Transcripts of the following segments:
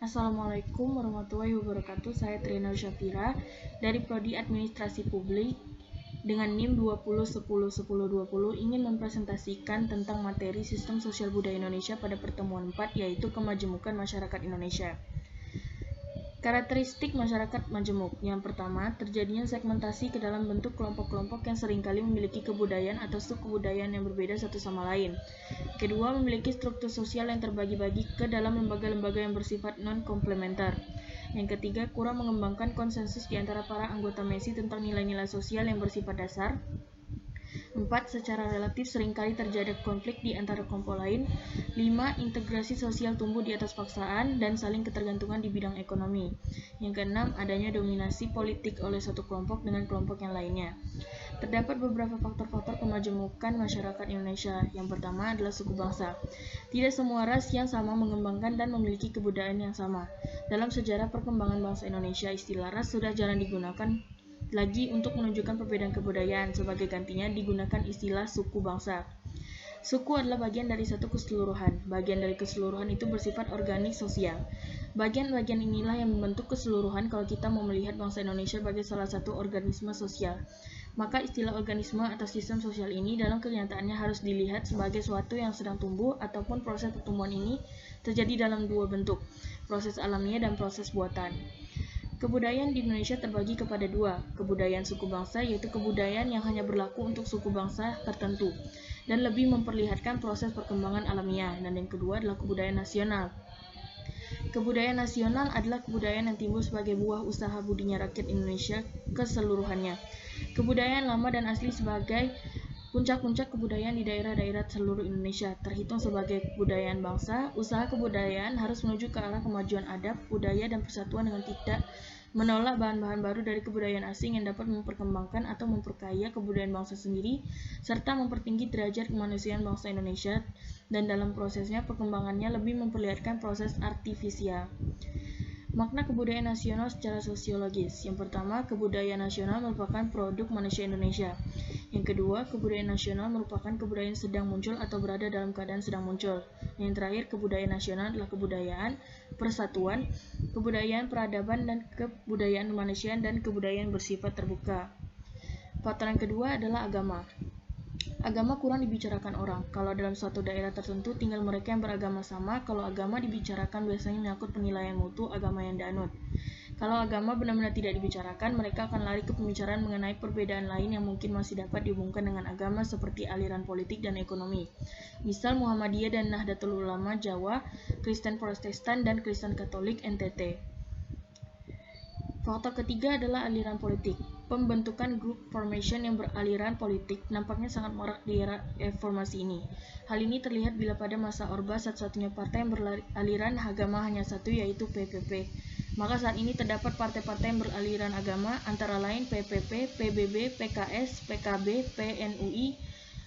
Assalamualaikum warahmatullahi wabarakatuh. Saya Trina Syafira dari Prodi Administrasi Publik dengan NIM 2010101020 ingin mempresentasikan tentang materi Sistem Sosial Budaya Indonesia pada pertemuan 4, yaitu kemajemukan masyarakat Indonesia. Karakteristik masyarakat majemuk. Yang pertama, terjadinya segmentasi ke dalam bentuk kelompok-kelompok yang seringkali memiliki kebudayaan atau subkebudayaan yang berbeda satu sama lain. Kedua, memiliki struktur sosial yang terbagi-bagi ke dalam lembaga-lembaga yang bersifat non-komplementer. Yang ketiga, kurang mengembangkan konsensus di antara para anggota MESI tentang nilai-nilai sosial yang bersifat dasar. 4. Secara relatif seringkali terjadi konflik di antara kelompok lain. 5. Integrasi sosial tumbuh di atas paksaan dan saling ketergantungan di bidang ekonomi. Yang keenam, adanya dominasi politik oleh satu kelompok dengan kelompok yang lainnya. Terdapat beberapa faktor-faktor kemajemukan masyarakat Indonesia. Yang pertama adalah suku bangsa. Tidak semua ras yang sama mengembangkan dan memiliki kebudayaan yang sama. Dalam sejarah perkembangan bangsa Indonesia, istilah ras sudah jarang digunakan lagi untuk menunjukkan perbedaan kebudayaan. Sebagai gantinya digunakan istilah suku bangsa. Suku adalah bagian dari satu keseluruhan. Bagian dari keseluruhan itu bersifat organik sosial. Bagian-bagian inilah yang membentuk keseluruhan kalau kita mau melihat bangsa Indonesia sebagai salah satu organisme sosial. Maka istilah organisme atau sistem sosial ini dalam kenyataannya harus dilihat sebagai suatu yang sedang tumbuh ataupun proses pertumbuhan ini terjadi dalam dua bentuk, proses alamiah dan proses buatan. Kebudayaan di Indonesia terbagi kepada dua, kebudayaan suku bangsa yaitu kebudayaan yang hanya berlaku untuk suku bangsa tertentu dan lebih memperlihatkan proses perkembangan alamiah, dan yang kedua adalah kebudayaan nasional. Kebudayaan nasional adalah kebudayaan yang timbul sebagai buah usaha budinya rakyat Indonesia keseluruhannya. Kebudayaan lama dan asli sebagai puncak-puncak kebudayaan di daerah-daerah seluruh Indonesia terhitung sebagai kebudayaan bangsa. Usaha kebudayaan harus menuju ke arah kemajuan adab, budaya, dan persatuan dengan tidak menolak bahan-bahan baru dari kebudayaan asing yang dapat memperkembangkan atau memperkaya kebudayaan bangsa sendiri, serta mempertinggi derajat kemanusiaan bangsa Indonesia, dan dalam prosesnya perkembangannya lebih memperlihatkan proses artifisial. Makna kebudayaan nasional secara sosiologis. Yang pertama, kebudayaan nasional merupakan produk manusia Indonesia. Yang kedua, kebudayaan nasional merupakan kebudayaan sedang muncul atau berada dalam keadaan sedang muncul. Yang terakhir, kebudayaan nasional adalah kebudayaan persatuan, kebudayaan peradaban, dan kebudayaan kemanusiaan dan kebudayaan bersifat terbuka. Faktor yang kedua adalah agama. Agama kurang dibicarakan orang. Kalau dalam suatu daerah tertentu tinggal mereka yang beragama sama, kalau agama dibicarakan biasanya menyangkut penilaian mutu agama yang dianut. Kalau agama benar-benar tidak dibicarakan, mereka akan lari ke pembicaraan mengenai perbedaan lain yang mungkin masih dapat dihubungkan dengan agama seperti aliran politik dan ekonomi. Misal Muhammadiyah dan Nahdlatul Ulama Jawa, Kristen Protestan dan Kristen Katolik NTT. Faktor ketiga adalah aliran politik. Pembentukan group formation yang beraliran politik nampaknya sangat marak di era reformasi ini. Hal ini terlihat bila pada masa Orba satu-satunya partai yang beraliran agama hanya satu, yaitu PPP. Maka saat ini terdapat partai-partai yang beraliran agama antara lain PPP, PBB, PKS, PKB, PNUI,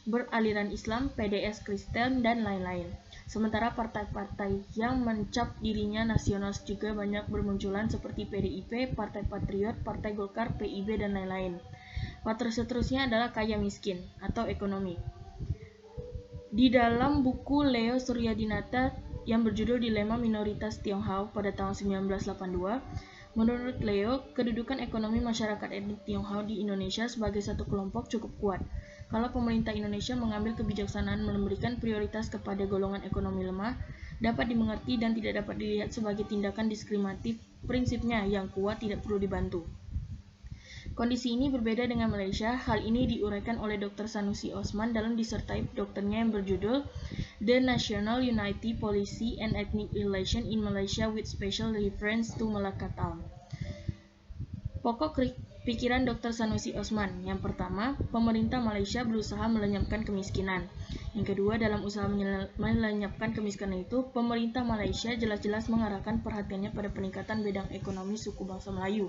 beraliran Islam, PDS Kristen, dan lain-lain. Sementara partai-partai yang mencap dirinya nasionalis juga banyak bermunculan seperti PDIP, Partai Patriot, Partai Golkar, PIB, dan lain-lain. Faktor seterusnya adalah kaya miskin atau ekonomi. Di dalam buku Leo Suryadinata yang berjudul Dilema Minoritas Tionghoa pada tahun 1982, menurut Leo, kedudukan ekonomi masyarakat etnik Tionghoa di Indonesia sebagai satu kelompok cukup kuat. Kalau pemerintah Indonesia mengambil kebijaksanaan memberikan prioritas kepada golongan ekonomi lemah, dapat dimengerti dan tidak dapat dilihat sebagai tindakan diskriminatif. Prinsipnya, yang kuat tidak perlu dibantu. Kondisi ini berbeda dengan Malaysia. Hal ini diuraikan oleh Dr. Sanusi Osman dalam disertai dokternya yang berjudul The National Unity Policy and Ethnic Relation in Malaysia with Special Reference to Malacca Town. Pokok pikiran Dr. Sanusi Osman. Yang pertama, pemerintah Malaysia berusaha melenyapkan kemiskinan. Yang kedua, dalam usaha melenyapkan kemiskinan itu, pemerintah Malaysia jelas-jelas mengarahkan perhatiannya pada peningkatan bidang ekonomi suku bangsa Melayu.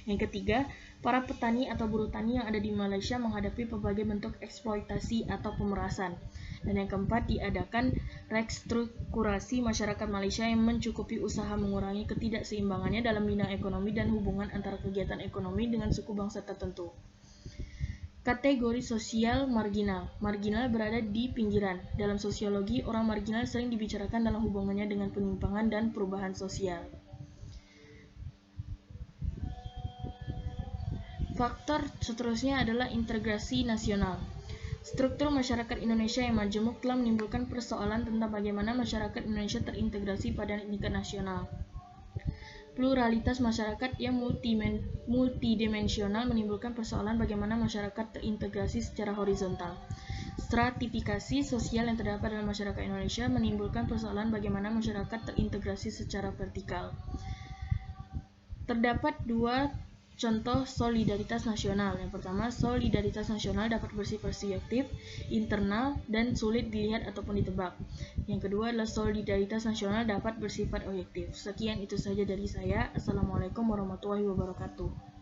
Yang ketiga, para petani atau buruh tani yang ada di Malaysia menghadapi berbagai bentuk eksploitasi atau pemerasan. Dan yang keempat, diadakan restrukturasi masyarakat Malaysia yang mencukupi usaha mengurangi ketidakseimbangannya dalam bidang ekonomi dan hubungan antara kegiatan ekonomi dengan suku bangsa tertentu. Kategori sosial marginal. Marginal berada di pinggiran. Dalam sosiologi, orang marginal sering dibicarakan dalam hubungannya dengan penyimpangan dan perubahan sosial. Faktor seterusnya adalah integrasi nasional. Struktur masyarakat Indonesia yang majemuk telah menimbulkan persoalan tentang bagaimana masyarakat Indonesia terintegrasi pada tingkat nasional. Pluralitas masyarakat yang multidimensional menimbulkan persoalan bagaimana masyarakat terintegrasi secara horizontal. Stratifikasi sosial yang terdapat dalam masyarakat Indonesia menimbulkan persoalan bagaimana masyarakat terintegrasi secara vertikal. Terdapat dua contoh solidaritas nasional. Yang pertama, solidaritas nasional dapat bersifat subjektif, internal, dan sulit dilihat ataupun ditebak. Yang kedua adalah solidaritas nasional dapat bersifat objektif. Sekian itu saja dari saya. Assalamualaikum warahmatullahi wabarakatuh.